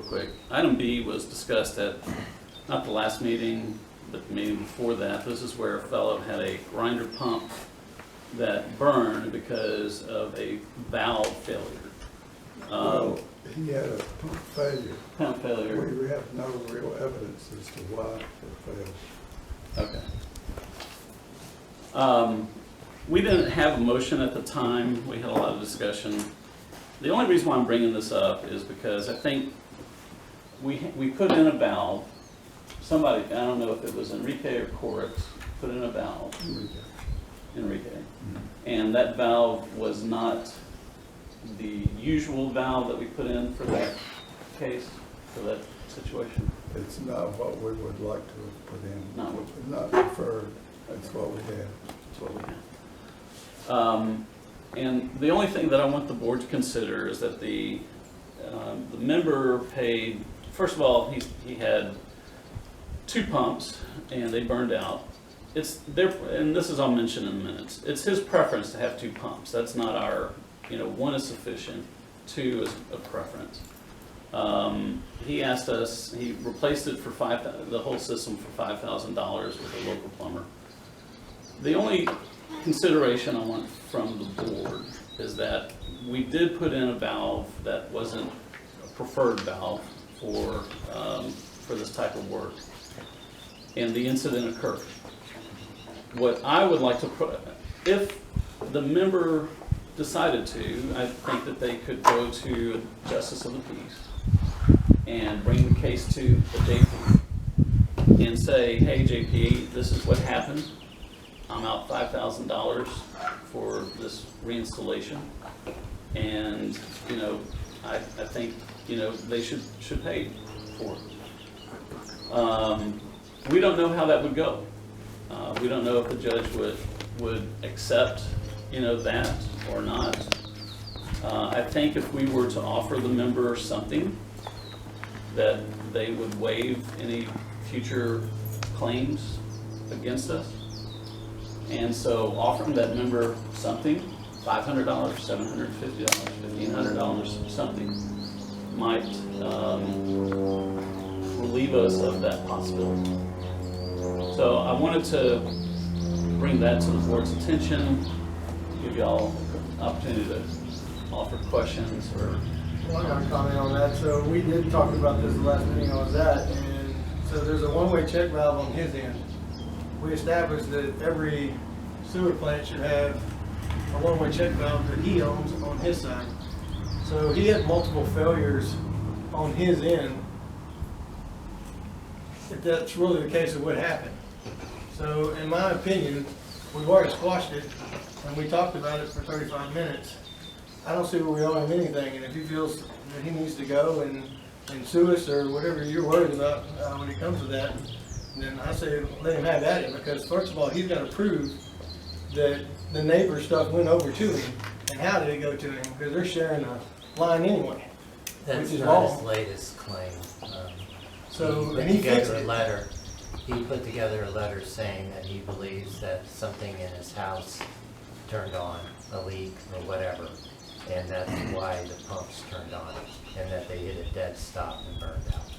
quick. Item B was discussed at, not the last meeting, but the meeting before that. This is where a fellow had a grinder pump that burned because of a valve failure. Well, he had a pump failure. Pump failure. We have no real evidence as to why it failed. Okay. We didn't have a motion at the time. We had a lot of discussion. The only reason why I'm bringing this up is because I think we put in a valve. Somebody, I don't know if it was Enrique or Coritz, put in a valve. Enrique. Mm-hmm. And that valve was not the usual valve that we put in for that case, for that situation. It's not what we would like to have put in. Not preferred. That's what we have. That's what we have. And the only thing that I want the board to consider is that the member paid, first of all, he had 2 pumps and they burned out. It's their, and this is all mentioned in the minutes, it's his preference to have 2 pumps. That's not our, 1 is sufficient, 2 is a preference. He asked us, he replaced it for the whole system for $5,000 with a local plumber. The only consideration I want from the board is that we did put in a valve that wasn't a preferred valve for this type of work, and the incident occurred. What I would like to put, if the member decided to, I think that they could go to a justice of the peace and bring the case to the JP and say, hey JP, this is what happened. I'm out $5,000 for this reinstallation, and I think they should pay for it. We don't know how that would go. We don't know if the judge would accept that or not. I think if we were to offer the member something, that they would waive any future claims against us. And so offering that member something, $500, $750, $1,500, something, might relieve us of that possibility. So I wanted to bring that to the board's attention, give y'all an opportunity to offer questions or... Well, I got a comment on that. So we did talk about this the last meeting I was at, and so there's a one-way check valve on his end. We established that every sewer plant should have a one-way check valve that he owns on his side. So he had multiple failures on his end. If that's really the case of what happened. So in my opinion, we've already squashed it, and we talked about it for 35 minutes. I don't see where we owe him anything, and if he feels that he needs to go and sue us or whatever you're worried about when it comes to that, then I say let him have at it, because first of all, he's got to prove that the neighbor stuff went over to him, and how did it go to him, because they're sharing a line anyway, That's which is not wrong. his latest claim. So, he and he put fixed together it. a letter. He put together a letter saying that he believes that something in his house turned on, a leak or whatever, and that's why the pumps turned on, and that they hit a dead stop and burned out.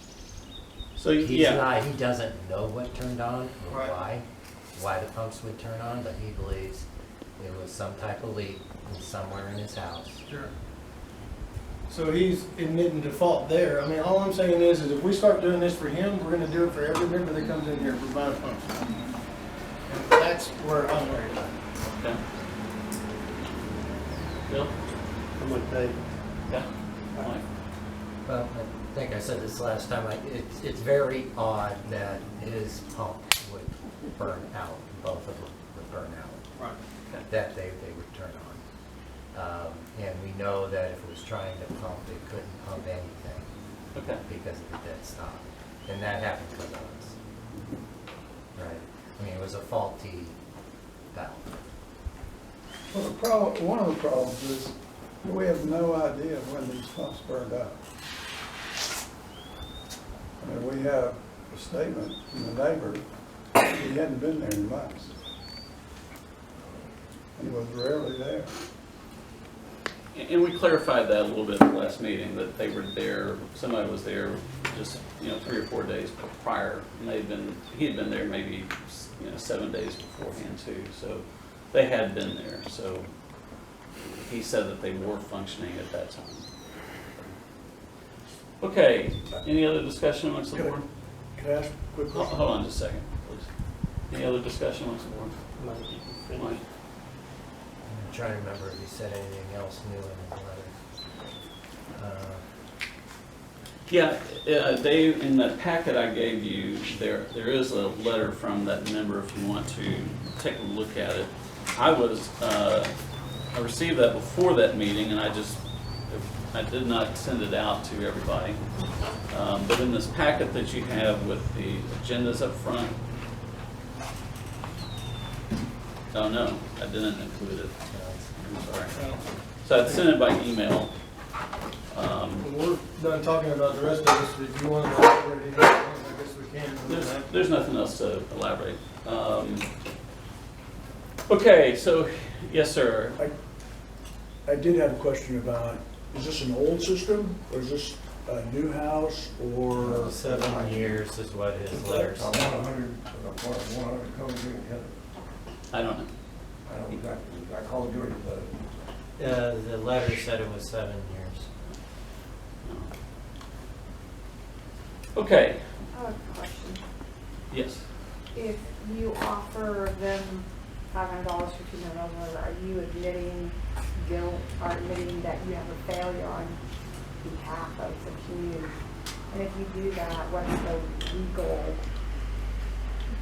So He yeah, doesn't know what turned on or Right. why the pumps would turn on, but he believes it was some type of leak somewhere in his house. Sure. So he's admitting default there. I mean, all I'm saying is if we start doing this for him, we're gonna do it for every member that comes in here for buying pumps. And that's where I'm worried about. okay. Bill? I'm with Dave. Okay. Mike? Well, I think I said this last time, it's very odd that his pump would burn out, both of them would burn out, Right. that they would turn on. And we know that if it was trying to pump, it couldn't pump anything Okay. because of the dead stop. And that happened with us. Right? I mean, it was a faulty valve. Well, one of the problems is we have no idea when these pumps burned out. I mean, we have a statement from the neighbor, he hadn't been there in months. He was rarely there. And we clarified that a little bit at the last meeting, that they were there, somebody was there just, 3 or 4 days prior. And he had been there maybe, 7 days beforehand too. So they had been there. So he said that they were functioning at that time. Okay, any other discussion amongst the board? Can I ask a quick question? Hold on just a second, please. Any other discussion amongst the board? Mike? I'm trying to remember if he said anything else new in the letter. Yeah, Dave, in that packet I gave you, there is a letter from that member if you want to take a look at it. I received that before that meeting, and I did not send it out to everybody. But in this packet that you have with the agendas up front, oh no, I didn't include it. I'm sorry. So I sent it by email. When we're done talking about the rest of this, if you want to elaborate anything, I guess we can. There's nothing else to elaborate. Okay, so, yes, sir. I did have a question about, is this an old system, or is this a new house, or? 7 years is what his letter said. 100 codes in together. I don't know. I don't exactly, I called George, The letter said it was 7 years. Okay, I have a question. yes. If you offer them $500 for $200, are you admitting guilt or admitting that you have a failure on behalf of the community? And if you do that, what's the legal?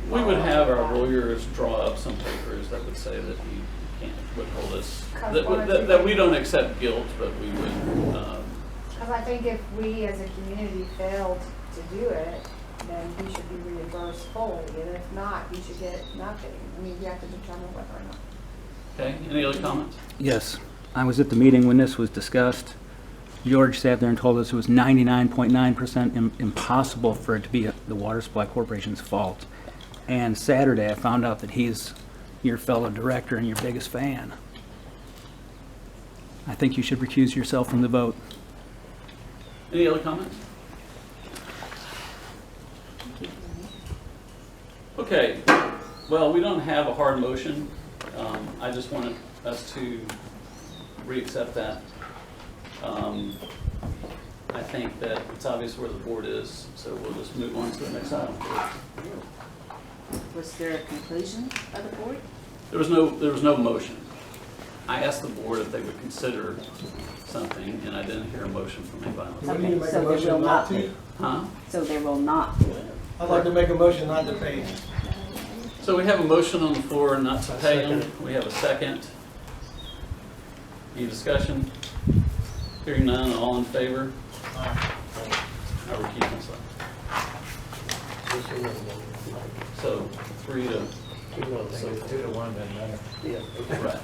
We would have our lawyers draw up some papers that would say that you can't withhold us, that we don't accept guilt, but we would, Because I think if we as a community failed to do it, then we should be reimbursed fully, and if not, we should get nothing. I mean, we have to determine whether or not. okay, any other comments? Yes, I was at the meeting when this was discussed. George sat there and told us it was 99.9% impossible for it to be the Water Supply Corporation's fault. And Saturday, I found out that he's your fellow director and your biggest fan. I think you should recuse yourself from the vote. Any other comments? Okay, well, we don't have a hard motion. I just wanted us to re-accept that. I think that it's obvious where the board is, so we'll just move on to the next item. Was there a conclusion by the board? There was no motion. I asked the board if they would consider something, and I didn't hear a motion from anybody. Do we need to make a So there motion will not not to? be. Huh? So there will not be. I'd like to make a motion not to pay. So we have a motion on the floor not to pay them. We have a second. Any discussion? Hearing none, all in favor? I recuse myself. So 3 to, 2 to 1 doesn't matter. right.